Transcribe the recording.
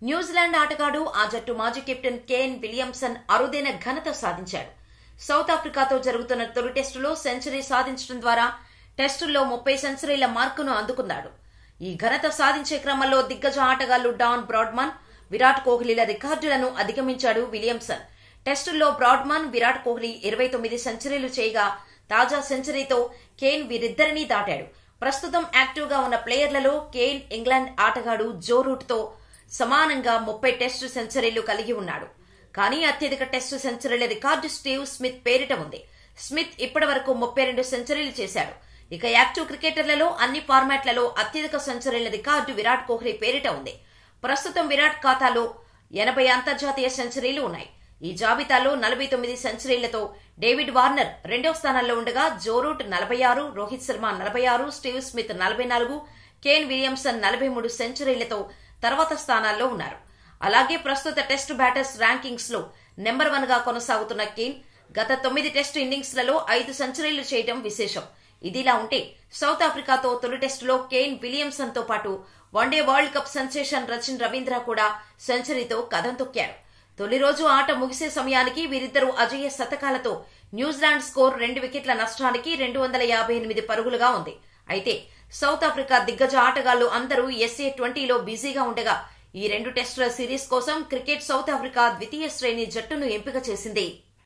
New Zealand ఆటగాడు ఆ జట్టు మాజీ కెప్టెన్ కేన్ విలియమ్సన్ అరుదైన ఘనత సాధించాడు. సౌత్ ఆఫ్రికాతో జరుగుతున్న తొలి టెస్టులో సెంచరీ సాధించడం ద్వారా టెస్టుల్లో 30 సెంచరీల మార్కును అందుకున్నాడు. ఈ ఘనత సాధించే క్రమంలో దిగ్గజ ఆటగాళ్లు డాన్ బ్రాడ్మన్, విరాట్ కోహ్లీల రికార్డులను అధిగమించాడు విలియమ్సన్. టెస్టుల్లో బ్రాడ్మన్, విరాట్ కోహ్లీ 29 సెంచరీలు చేయగా తాజా సెంచరీతో కేన్ వీరిద్దరినీ దాటాడు. ప్రస్తుతం యాక్టివ్ గా ఉన్న ప్లేయర్లలో కేన్ ఇంగ్లాండ్ ఆటగాడు జో రూట్ తో సమానంగా 30 టెస్టు సెంచరీలు కలిగి ఉన్నాడు. కానీ అత్యధిక టెస్టు సెంచరీల రికార్డు స్టీవ్ స్మిత్ పేరిట ఉంది. స్మిత్ ఇప్పటి వరకు 32 సెంచరీలు చేశాడు. ఇక యాక్టివ్ క్రికెటర్లలో అన్ని ఫార్మాట్లలో అత్యధిక సెంచరీల రికార్డు విరాట్ కోహ్లీ పేరిట ఉంది. ప్రస్తుతం విరాట్ ఖాతాలో 80 అంతర్జాతీయ సెంచరీలు ఉన్నాయి. ఈ జాబితాలో 49 సెంచరీలతో డేవిడ్ వార్నర్ రెండో స్థానంలో ఉండగా Joe Root 46, Rohit Sharma 46, Steve Smith 44, Kane Williamson 43 సెంచరీలతో తర్వాత స్థానాల్లో ఉన్నారు. అలాగే ప్రస్తుత టెస్టు బ్యాటర్స్ ర్యాంకింగ్స్ లో నెంబర్ 1 గా కొనసాగుతున్న కేన్ గత 9 టెస్టు ఇన్నింగ్స్లలో 5 సెంచరీలు చేయడం విశేషం. ఇదిలా ఉంటే సౌత్ ఆఫ్రికాతో తొలి టెస్టులో కేన్ విలియమ్సన్ తో పాటు one day world cup sensation Rachin Ravindra కూడా సెంచరీతో కథం తొక్కారు. తొలి రోజు ఆట ముగిసే సమయానికి వీరిద్దరూ అజేయ శతకాలతో న్యూజిలాండ్ స్కోర్ 2 వికెట్ల నష్టానికి 258 పరుగులుగా ఉంది. అయితే సౌత్ ఆఫ్రికా దిగ్గజ ఆటగాళ్లు అందరూ SA-20లో బిజీగా ఉండగా ఈ 2 టెస్టుల సిరీస్ కోసం క్రికెట్ సౌత్ ఆఫ్రికా ద్వితీయ శ్రేణి జట్టును ఎంపిక చేసింది.